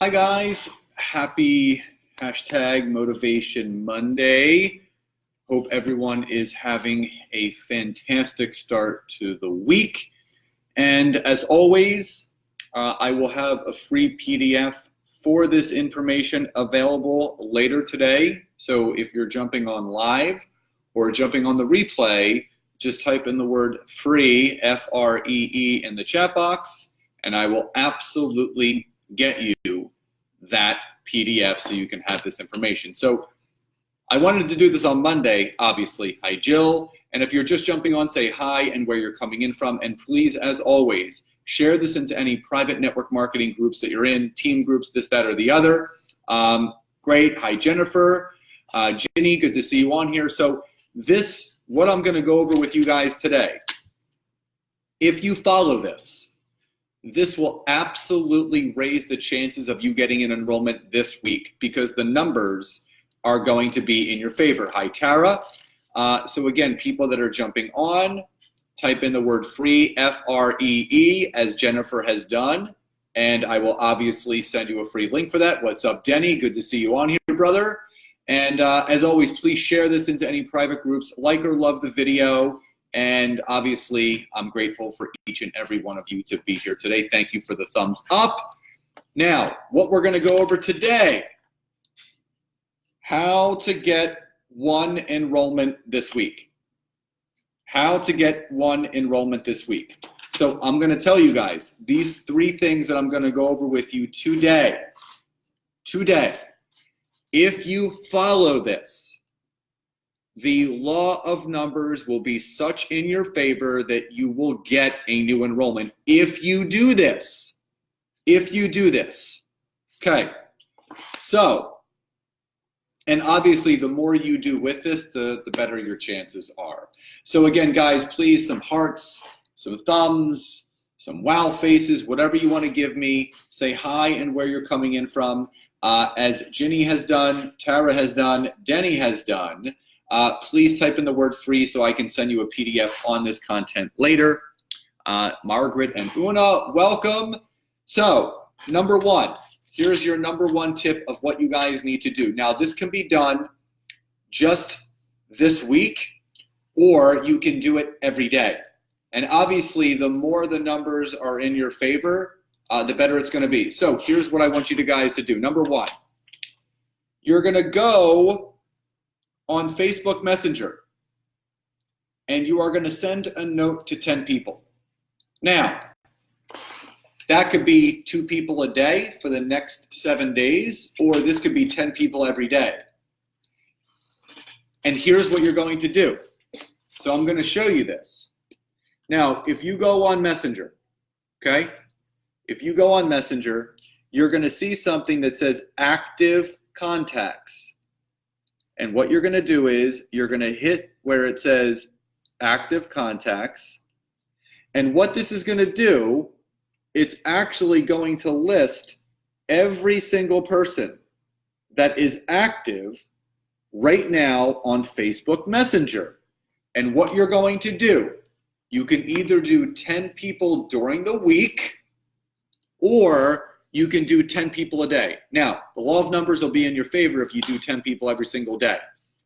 Hi guys, happy #Motivation Monday. Hope everyone is having a fantastic start to the week. And as always, I will have a free PDF for this information available later today. So if you're jumping on live or jumping on the replay, just type in the word free, F-R-E-E, in the chat box, and I will absolutely get you that PDF so you can have this information. So I wanted to do this on Monday, obviously. Hi, Jill. And if you're just jumping on, say hi and where you're coming in from. And please, as always, share this into any private network marketing groups that you're in, team groups, this, that, or the other. Great. Hi, Jennifer. Ginny, good to see you on here. So what I'm going to go over with you guys today, if you follow this will absolutely raise the chances of you getting an enrollment this week because the numbers are going to be in your favor. Hi, Tara. So again, people that are jumping on, type in the word free, F-R-E-E, as Jennifer has done, and I will obviously send you a free link for that. What's up, Denny? Good to see you on here, brother. And as always, please share this into any private groups, like or love the video. And obviously, I'm grateful for each and every one of you to be here today. Thank you for the thumbs up. Now, what we're going to go over today, how to get one enrollment this week. How to get one enrollment this week. So I'm going to tell you guys these 3 things that I'm going to go over with you today. If you follow this, the law of numbers will be such in your favor that you will get a new enrollment if you do this. Okay, so, and obviously the more you do with this, the better your chances are. So again, guys, please, some hearts, some thumbs, some wow faces, whatever you want to give me. Say hi and where you're coming in from. As Ginny has done, Tara has done, Denny has done. Please type in the word free so I can send you a PDF on this content later. Margaret and Una, welcome. So, number 1, here's your number 1 tip of what you guys need to do. Now, this can be done just this week, or you can do it every day. And obviously, the more the numbers are in your favor, the better it's going to be. So, here's what I want you guys to do. Number 1, you're going to go on Facebook Messenger, and you are going to send a note to 10 people. Now, that could be 2 people a day for the next 7 days, or this could be 10 people every day. And here's what you're going to do. So I'm going to show you this. Now, if you go on Messenger, okay? If you go on Messenger, you're going to see something that says active contacts. And what you're going to do is you're going to hit where it says active contacts. And what this is going to do, it's actually going to list every single person that is active right now on Facebook Messenger. And what you're going to do, you can either do 10 people during the week, or you can do 10 people a day. Now, the law of numbers will be in your favor if you do 10 people every single day.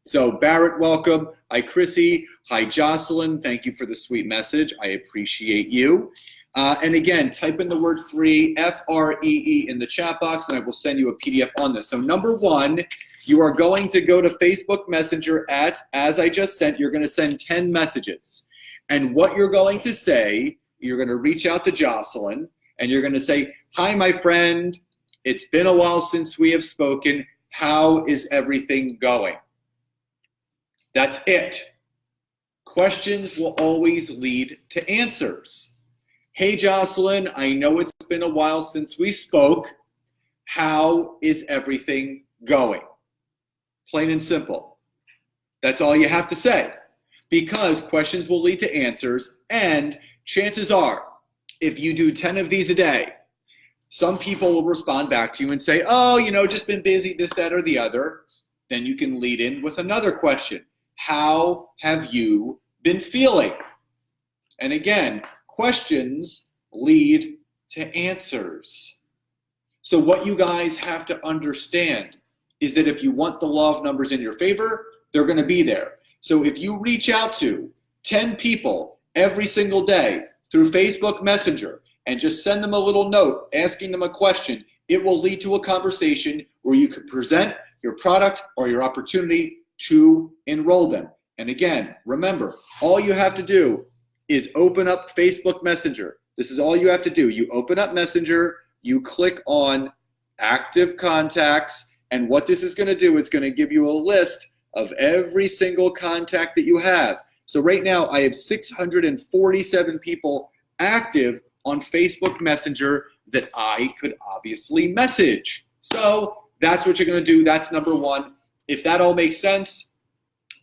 So Barrett, welcome. Hi, Chrissy. Hi, Jocelyn. Thank you for the sweet message. I appreciate you. And again, type in the word free, F-R-E-E, in the chat box, and I will send you a PDF on this. So number 1, you are going to go to Facebook Messenger as I just sent, you're going to send 10 messages. And what you're going to say, you're going to reach out to Jocelyn, and you're going to say, hi, my friend. It's been a while since we have spoken. How is everything going? That's it. Questions will always lead to answers. Hey, Jocelyn, I know it's been a while since we spoke. How is everything going? Plain and simple. That's all you have to say, because questions will lead to answers, and chances are, if you do 10 of these a day, some people will respond back to you and say, oh, just been busy, this, that, or the other. Then you can lead in with another question. How have you been feeling? And again, questions lead to answers. So what you guys have to understand is that if you want the law of numbers in your favor, they're going to be there. So if you reach out to 10 people every single day through Facebook Messenger and just send them a little note asking them a question, it will lead to a conversation where you can present your product or your opportunity to enroll them. And again, remember, all you have to do is open up Facebook Messenger. This is all you have to do. You open up Messenger, you click on active contacts, and what this is going to do, it's going to give you a list of every single contact that you have. So right now I have 647 people active on Facebook Messenger that I could obviously message. So that's what you're going to do. That's number one. If that all makes sense,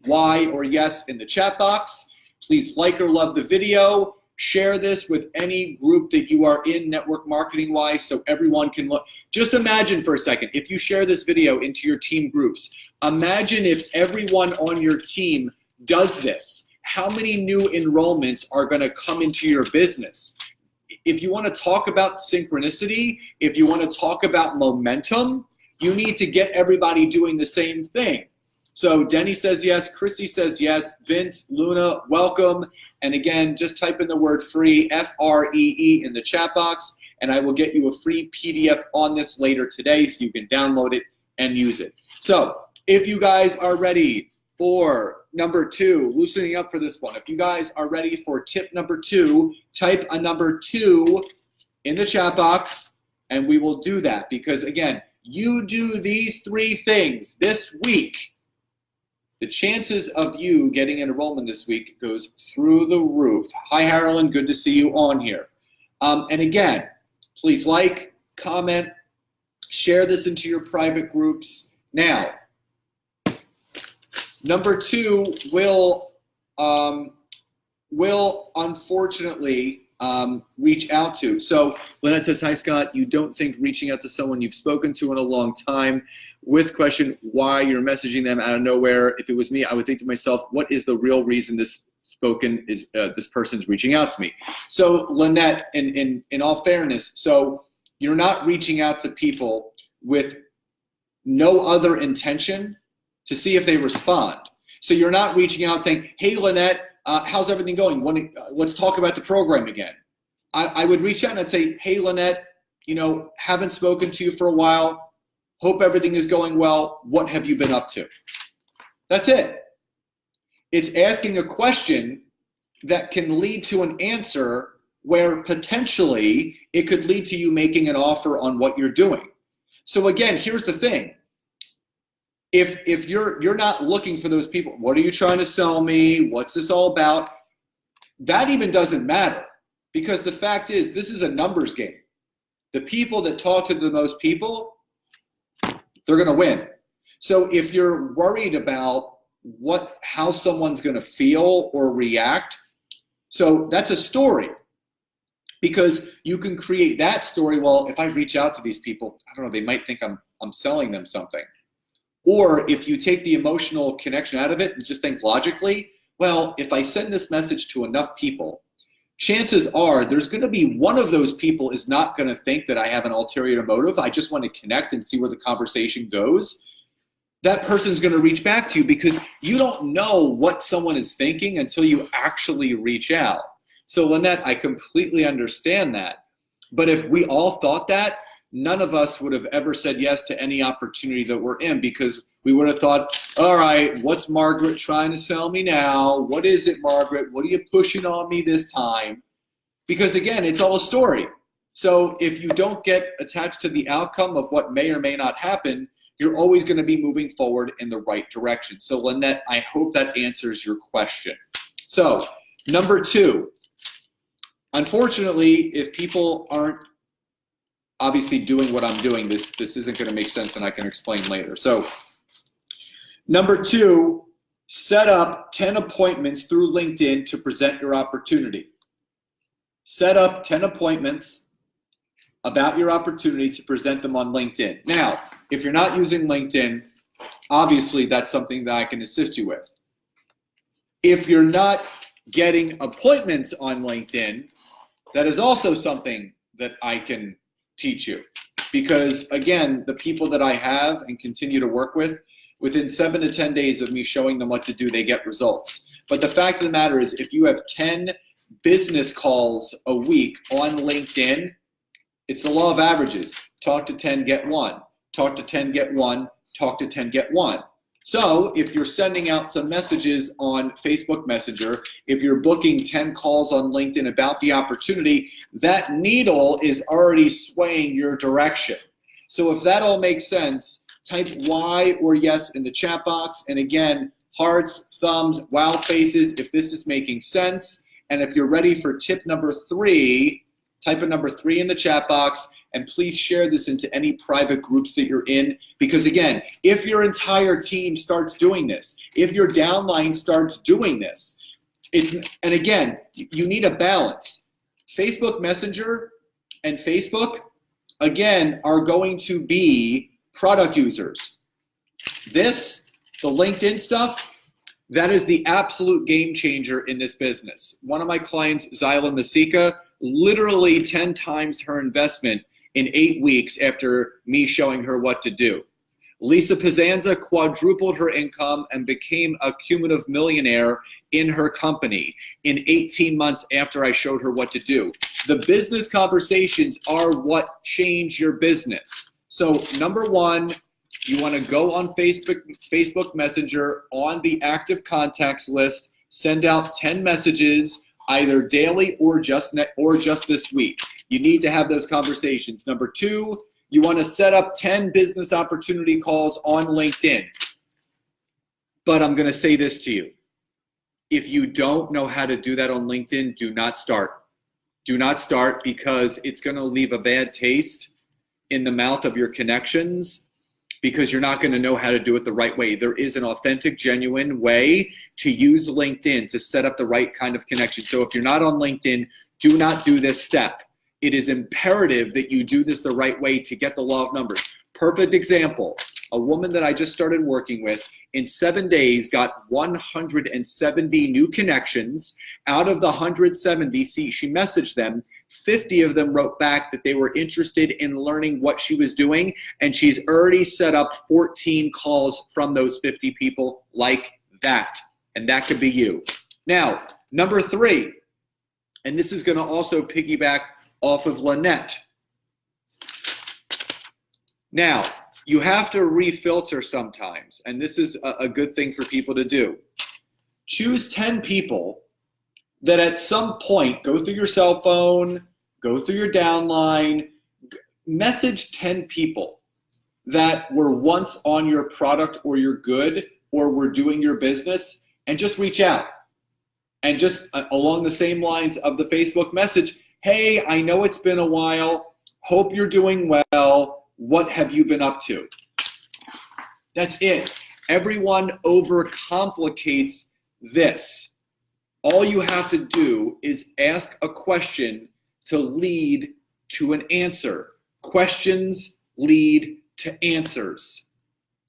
Y or yes in the chat box. Please like or love the video. Share this with any group that you are in network marketing wise so everyone can look. Just imagine for a second, if you share this video into your team groups, imagine if everyone on your team does this. How many new enrollments are going to come into your business? If you want to talk about synchronicity, if you want to talk about momentum, you need to get everybody doing the same thing. So Denny says yes, Chrissy says yes, Vince, Luna, welcome. And again, just type in the word free, F-R-E-E, in the chat box, and I will get you a free PDF on this later today so you can download it and use it. So if you guys are ready for number 2, loosening up for this one, if you guys are ready for tip number 2, type a number 2 in the chat box, and we will do that. Because again, you do these 3 things this week, the chances of you getting an enrollment this week goes through the roof. Hi, Harlan. Good to see you on here. And again, please like, comment, share this into your private groups. Now, number 2 will unfortunately reach out to. So Lynette says, hi, Scott. You don't think reaching out to someone you've spoken to in a long time with question why you're messaging them out of nowhere. If it was me, I would think to myself, what is the real reason this person's reaching out to me? So Lynette, in all fairness, so you're not reaching out to people with no other intention to see if they respond. So you're not reaching out saying, hey, Lynette, how's everything going? Let's talk about the program again. I would reach out and I'd say, hey, Lynette, haven't spoken to you for a while. Hope everything is going well. What have you been up to? That's it. It's asking a question that can lead to an answer where potentially it could lead to you making an offer on what you're doing. So again, here's the thing. If you're not looking for those people, what are you trying to sell me? What's this all about? That even doesn't matter, because the fact is this is a numbers game. The people that talk to the most people, they're going to win. So if you're worried about how someone's going to feel or react, so that's a story, because you can create that story. Well, if I reach out to these people, I don't know, they might think I'm selling them something. Or if you take the emotional connection out of it and just think logically, well, if I send this message to enough people, chances are there's going to be one of those people is not going to think that I have an ulterior motive. I just want to connect and see where the conversation goes. That person's going to reach back to you, because you don't know what someone is thinking until you actually reach out. So Lynette, I completely understand that. But if we all thought that, none of us would have ever said yes to any opportunity that we're in, because we would have thought, all right, what's Margaret trying to sell me now? What is it, Margaret? What are you pushing on me this time? Because again, it's all a story. So if you don't get attached to the outcome of what may or may not happen, you're always going to be moving forward in the right direction. So Lynette, I hope that answers your question. So number 2, unfortunately, if people aren't obviously doing what I'm doing, this isn't going to make sense, and I can explain later. So number 2, set up 10 appointments through LinkedIn to present your opportunity. Set up 10 appointments about your opportunity to present them on LinkedIn. Now, if you're not using LinkedIn, obviously that's something that I can assist you with. If you're not getting appointments on LinkedIn, that is also something that I can teach you. because again, the people that I have and continue to work with, within 7 to 10 days of me showing them what to do, they get results. But the fact of the matter is, if you have 10 business calls a week on LinkedIn, it's the law of averages. Talk to 10, get 1. Talk to 10, get 1. Talk to 10, get 1. So if you're sending out some messages on Facebook Messenger, if you're booking 10 calls on LinkedIn about the opportunity, that needle is already swaying your direction. So if that all makes sense, type Y or yes in the chat box. And again, hearts, thumbs, wow faces if this is making sense. And if you're ready for tip number 3, type a number 3 in the chat box, and please share this into any private groups that you're in. Because again, if your entire team starts doing this, if your downline starts doing this, and again, you need a balance. Facebook Messenger and Facebook, again, are going to be product users. This, the LinkedIn stuff, that is the absolute game changer in this business. One of my clients, Zyla Masika, literally 10 times her investment in 8 weeks after me showing her what to do. Lisa Pizanza quadrupled her income and became a cumulative millionaire in her company in 18 months after I showed her what to do. The business conversations are what change your business. So number 1, you want to go on Facebook Messenger on the active contacts list, send out 10 messages, either daily or just this week. You need to have those conversations. Number 2, you want to set up 10 business opportunity calls on LinkedIn. But I'm going to say this to you. If you don't know how to do that on LinkedIn, do not start. Do not start, because it's going to leave a bad taste in the mouth of your connections, because you're not going to know how to do it the right way. There is an authentic, genuine way to use LinkedIn to set up the right kind of connection. So if you're not on LinkedIn, do not do this step. It is imperative that you do this the right way to get the law of numbers. Perfect example, a woman that I just started working with in 7 days got 170 new connections. Out of the 170, she messaged them, 50 of them wrote back that they were interested in learning what she was doing, and she's already set up 14 calls from those 50 people like that. And that could be you. Now, number 3, and this is going to also piggyback off of Lynette. Now, you have to refilter sometimes, and this is a good thing for people to do. Choose 10 people that at some point go through your cell phone, go through your downline, message 10 people that were once on your product or your good or were doing your business, and just reach out. And just along the same lines of the Facebook message, hey, I know it's been a while. Hope you're doing well. What have you been up to? That's it. Everyone overcomplicates this. All you have to do is ask a question to lead to an answer. Questions lead to answers.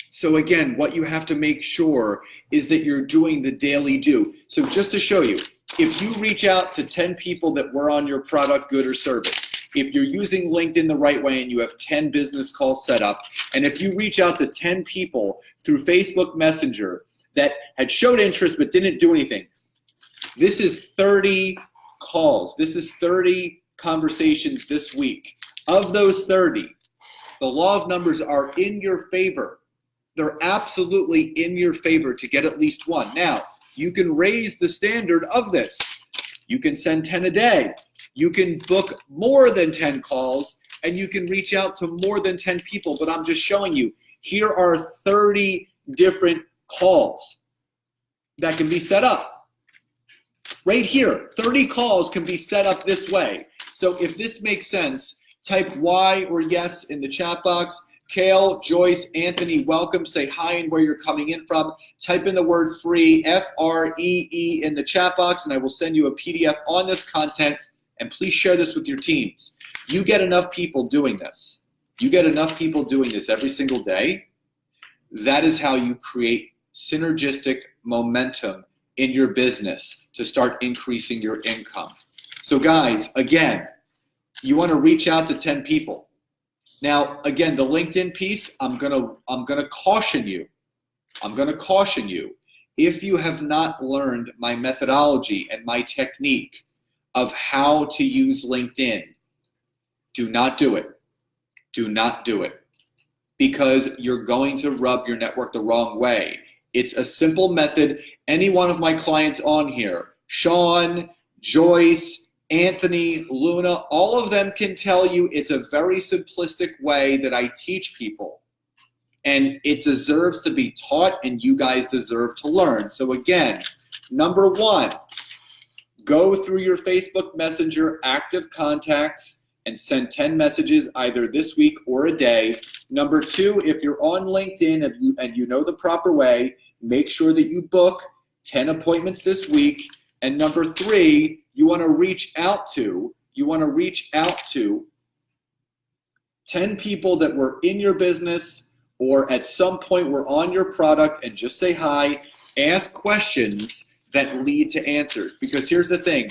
So again, what you have to make sure is that you're doing the daily do. So just to show you, if you reach out to 10 people that were on your product, good, or service, if you're using LinkedIn the right way and you have 10 business calls set up, and if you reach out to 10 people through Facebook Messenger that had showed interest but didn't do anything, this is 30 calls. This is 30 conversations this week. Of those 30, the law of numbers are in your favor. They're absolutely in your favor to get at least one. Now, you can raise the standard of this. You can send 10 a day. You can book more than 10 calls, and you can reach out to more than 10 people. But I'm just showing you, here are 30 different calls that can be set up. Right here, 30 calls can be set up this way. So if this makes sense, type Y or yes in the chat box. Kale, Joyce, Anthony, welcome. Say hi and where you're coming in from. Type in the word free, F-R-E-E, in the chat box, and I will send you a PDF on this content. And please share this with your teams. You get enough people doing this. You get enough people doing this every single day. That is how you create synergistic momentum in your business to start increasing your income. So guys, again, you want to reach out to 10 people. Now, again, the LinkedIn piece, I'm gonna caution you. I'm gonna caution you. If you have not learned my methodology and my technique of how to use LinkedIn, do not do it. Do not do it. Because you're going to rub your network the wrong way. It's a simple method. Any one of my clients on here, Sean, Joyce, Anthony, Luna, all of them can tell you it's a very simplistic way that I teach people. And it deserves to be taught, and you guys deserve to learn. So again, number one, go through your Facebook Messenger active contacts and send 10 messages either this week or a day. Number two, if you're on LinkedIn and you know the proper way, make sure that you book 10 appointments this week. And number three, you want to reach out to 10 people that were in your business or at some point were on your product, and just say hi. Ask questions that lead to answers. Because here's the thing,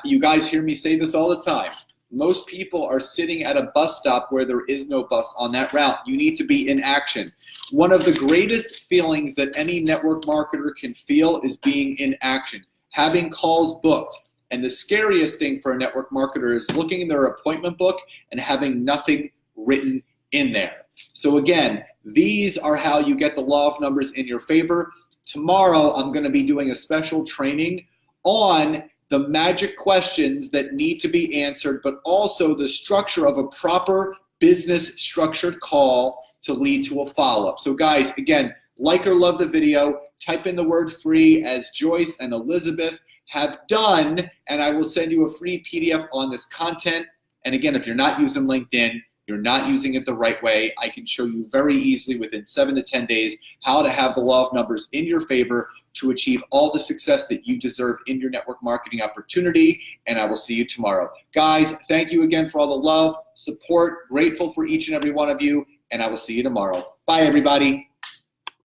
you guys hear me say this all the time. Most people are sitting at a bus stop where there is no bus on that route. You need to be in action. One of the greatest feelings that any network marketer can feel is being in action, having calls booked. And the scariest thing for a network marketer is looking in their appointment book and having nothing written in there. So again, these are how you get the law of numbers in your favor. Tomorrow, I'm going to be doing a special training on the magic questions that need to be answered, but also the structure of a proper business structured call to lead to a follow-up. So guys, again, like or love the video, type in the word free as Joyce and Elizabeth have done, and I will send you a free PDF on this content. And again, if you're not using LinkedIn, you're not using it the right way, I can show you very easily within 7 to 10 days how to have the law of numbers in your favor to achieve all the success that you deserve in your network marketing opportunity. And I will see you tomorrow. Guys, thank you again for all the love, support, grateful for each and every one of you, and I will see you tomorrow. Bye, everybody.